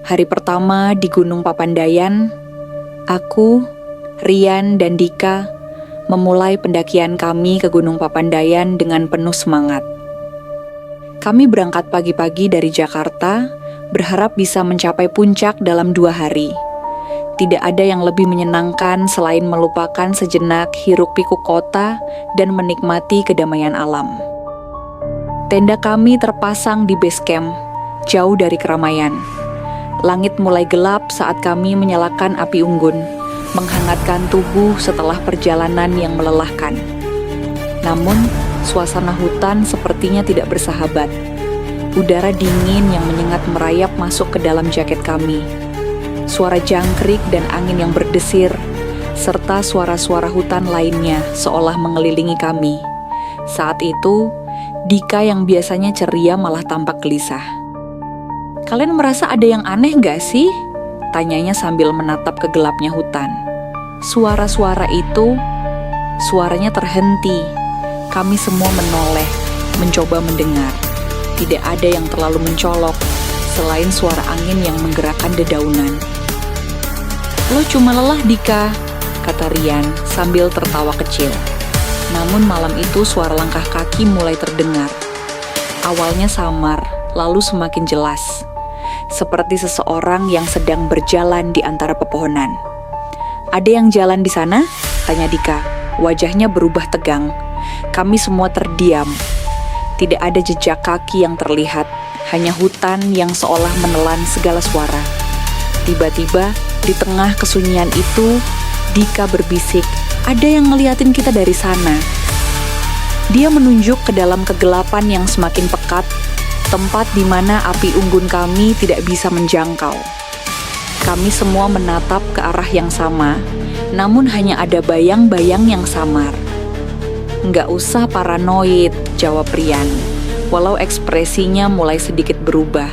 Hari pertama di Gunung Papandayan, aku, Rian, dan Dika memulai pendakian kami ke Gunung Papandayan dengan penuh semangat. Kami berangkat pagi-pagi dari Jakarta, berharap bisa mencapai puncak dalam 2 hari. Tidak ada yang lebih menyenangkan selain melupakan sejenak hiruk-pikuk kota dan menikmati kedamaian alam. Tenda kami terpasang di base camp, jauh dari keramaian. Langit mulai gelap saat kami menyalakan api unggun, menghangatkan tubuh setelah perjalanan yang melelahkan. Namun, suasana hutan sepertinya tidak bersahabat. Udara dingin yang menyengat merayap masuk ke dalam jaket kami. Suara jangkrik dan angin yang berdesir, serta suara-suara hutan lainnya seolah mengelilingi kami. Saat itu, Dika yang biasanya ceria malah tampak gelisah. "Kalian merasa ada yang aneh nggak sih?" tanyanya sambil menatap ke gelapnya hutan. Suara-suara itu, suaranya terhenti. Kami semua menoleh, mencoba mendengar. Tidak ada yang terlalu mencolok, selain suara angin yang menggerakkan dedaunan. "Lo cuma lelah, Dika," kata Rian sambil tertawa kecil. Namun malam itu suara langkah kaki mulai terdengar. Awalnya samar, lalu semakin jelas. Seperti seseorang yang sedang berjalan di antara pepohonan. "Ada yang jalan di sana?" tanya Dika. Wajahnya berubah tegang. Kami semua terdiam. Tidak ada jejak kaki yang terlihat, hanya hutan yang seolah menelan segala suara. Tiba-tiba, di tengah kesunyian itu, Dika berbisik, "Ada yang ngeliatin kita dari sana." Dia menunjuk ke dalam kegelapan yang semakin pekat, tempat di mana api unggun kami tidak bisa menjangkau. Kami semua menatap ke arah yang sama, namun hanya ada bayang-bayang yang samar. "Nggak usah paranoid," jawab Rian, walau ekspresinya mulai sedikit berubah.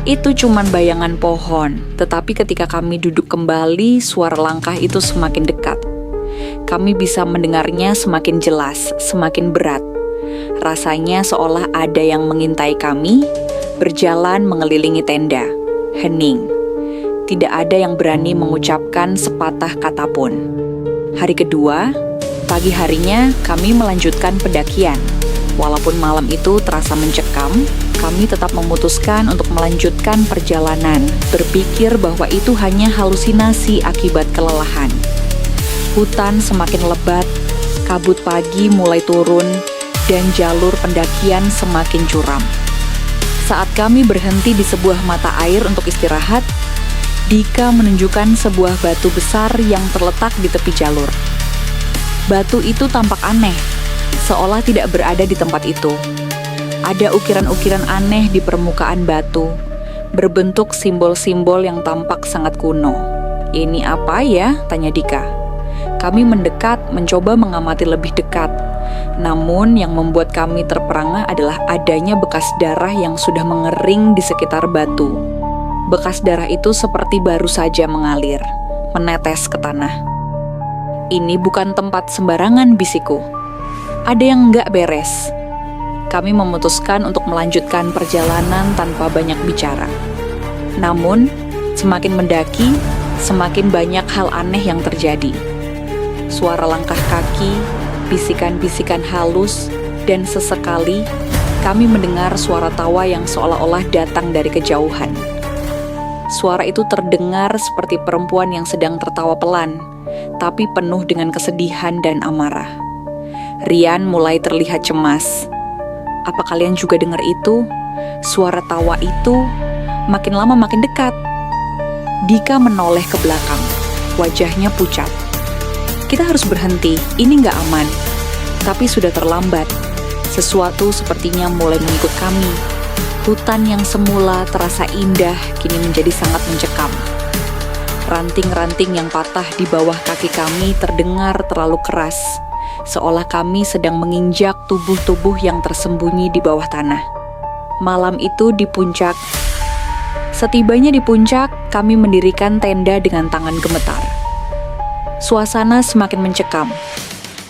"Itu cuman bayangan pohon," tetapi ketika kami duduk kembali, suara langkah itu semakin dekat. Kami bisa mendengarnya semakin jelas, semakin berat. Rasanya seolah ada yang mengintai kami, berjalan mengelilingi tenda. Hening. Tidak ada yang berani mengucapkan sepatah kata pun. Hari kedua, pagi harinya kami melanjutkan pendakian. Walaupun malam itu terasa mencekam, kami tetap memutuskan untuk melanjutkan perjalanan, berpikir bahwa itu hanya halusinasi akibat kelelahan. Hutan semakin lebat, kabut pagi mulai turun, dan jalur pendakian semakin curam. Saat kami berhenti di sebuah mata air untuk istirahat, Dika menunjukkan sebuah batu besar yang terletak di tepi jalur. Batu itu tampak aneh, seolah tidak berada di tempat itu. Ada ukiran-ukiran aneh di permukaan batu, berbentuk simbol-simbol yang tampak sangat kuno. "Ini apa ya?" tanya Dika. Kami mendekat, mencoba mengamati lebih dekat. Namun yang membuat kami terperangah adalah adanya bekas darah yang sudah mengering di sekitar batu. Bekas darah itu seperti baru saja mengalir, menetes ke tanah. "Ini bukan tempat sembarangan," bisikku. "Ada yang nggak beres." Kami memutuskan untuk melanjutkan perjalanan tanpa banyak bicara. Namun, semakin mendaki, semakin banyak hal aneh yang terjadi. Suara langkah kaki, bisikan-bisikan halus, dan sesekali kami mendengar suara tawa yang seolah-olah datang dari kejauhan. Suara itu terdengar seperti perempuan yang sedang tertawa pelan, tapi penuh dengan kesedihan dan amarah. Rian mulai terlihat cemas. "Apa kalian juga dengar itu? Suara tawa itu makin lama makin dekat." Dika menoleh ke belakang, wajahnya pucat. "Kita harus berhenti, ini nggak aman." Tapi sudah terlambat. Sesuatu sepertinya mulai mengikut kami. Hutan yang semula terasa indah kini menjadi sangat mencekam. Ranting-ranting yang patah di bawah kaki kami terdengar terlalu keras, seolah kami sedang menginjak tubuh-tubuh yang tersembunyi di bawah tanah. Malam itu di puncak. Setibanya di puncak, kami mendirikan tenda dengan tangan gemetar. Suasana semakin mencekam,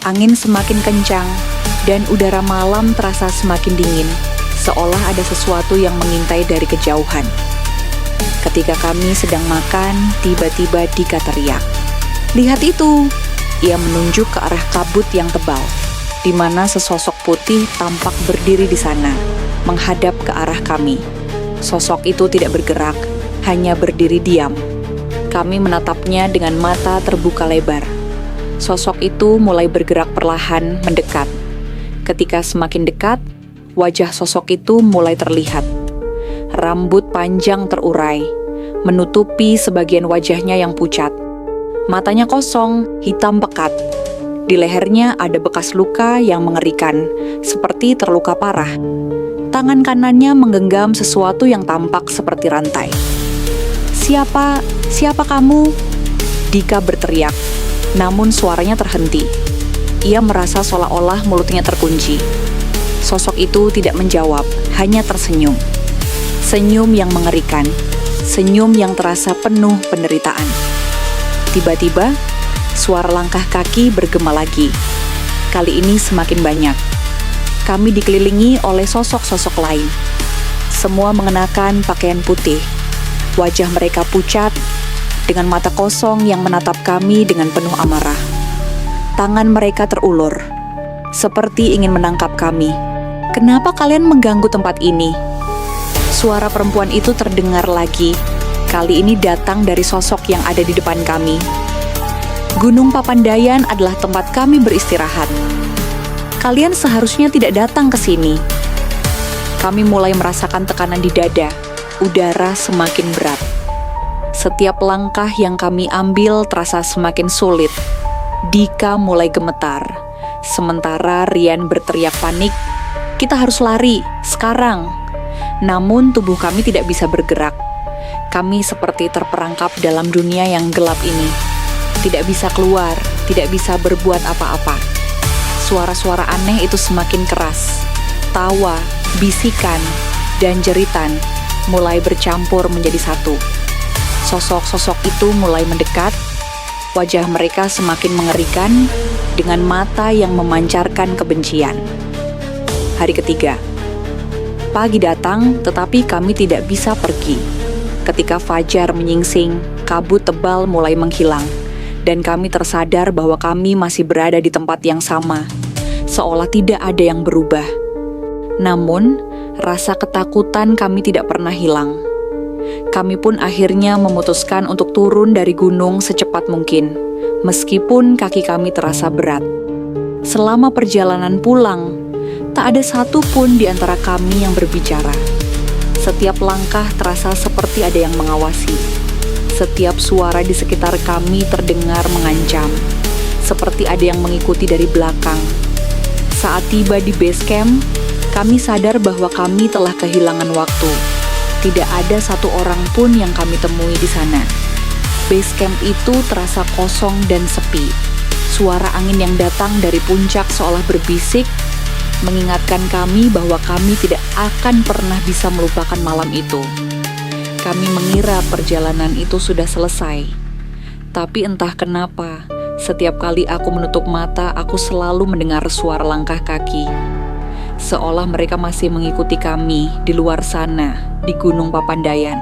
angin semakin kencang, dan udara malam terasa semakin dingin, seolah ada sesuatu yang mengintai dari kejauhan. Ketika kami sedang makan, tiba-tiba Dika teriak, "Lihat itu!" Ia menunjuk ke arah kabut yang tebal, di mana sesosok putih tampak berdiri di sana, menghadap ke arah kami. Sosok itu tidak bergerak, hanya berdiri diam. Kami menatapnya dengan mata terbuka lebar. Sosok itu mulai bergerak perlahan mendekat. Ketika semakin dekat, wajah sosok itu mulai terlihat. Rambut panjang terurai, menutupi sebagian wajahnya yang pucat. Matanya kosong, hitam pekat. Di lehernya ada bekas luka yang mengerikan, seperti terluka parah. Tangan kanannya menggenggam sesuatu yang tampak seperti rantai. Siapa kamu?" Dika berteriak, namun suaranya terhenti. Ia merasa seolah-olah mulutnya terkunci. Sosok itu tidak menjawab, hanya tersenyum. Senyum yang mengerikan, senyum yang terasa penuh penderitaan. Tiba-tiba, suara langkah kaki bergema lagi. Kali ini semakin banyak. Kami dikelilingi oleh sosok-sosok lain. Semua mengenakan pakaian putih. Wajah mereka pucat, dengan mata kosong yang menatap kami dengan penuh amarah. Tangan mereka terulur, seperti ingin menangkap kami. "Kenapa kalian mengganggu tempat ini?" Suara perempuan itu terdengar lagi. Kali ini datang dari sosok yang ada di depan kami. "Gunung Papandayan adalah tempat kami beristirahat. Kalian seharusnya tidak datang ke sini." Kami mulai merasakan tekanan di dada. Udara semakin berat. Setiap langkah yang kami ambil terasa semakin sulit. Dika mulai gemetar. Sementara Rian berteriak panik, "Kita harus lari, sekarang!" Namun tubuh kami tidak bisa bergerak. Kami seperti terperangkap dalam dunia yang gelap ini. Tidak bisa keluar, tidak bisa berbuat apa-apa. Suara-suara aneh itu semakin keras. Tawa, bisikan, dan jeritan mulai bercampur menjadi satu. Sosok-sosok itu mulai mendekat. Wajah mereka semakin mengerikan dengan mata yang memancarkan kebencian. Hari ketiga. Pagi datang, tetapi kami tidak bisa pergi. Ketika fajar menyingsing, kabut tebal mulai menghilang, dan kami tersadar bahwa kami masih berada di tempat yang sama, seolah tidak ada yang berubah. Namun, rasa ketakutan kami tidak pernah hilang. Kami pun akhirnya memutuskan untuk turun dari gunung secepat mungkin, meskipun kaki kami terasa berat. Selama perjalanan pulang, tak ada satu pun di antara kami yang berbicara. Setiap langkah terasa seperti ada yang mengawasi. Setiap suara di sekitar kami terdengar mengancam, seperti ada yang mengikuti dari belakang. Saat tiba di base camp, kami sadar bahwa kami telah kehilangan waktu. Tidak ada satu orang pun yang kami temui di sana. Base camp itu terasa kosong dan sepi. Suara angin yang datang dari puncak seolah berbisik, mengingatkan kami bahwa kami tidak akan pernah bisa melupakan malam itu. Kami mengira perjalanan itu sudah selesai. Tapi entah kenapa, setiap kali aku menutup mata, aku selalu mendengar suara langkah kaki. Seolah mereka masih mengikuti kami di luar sana, di Gunung Papandayan.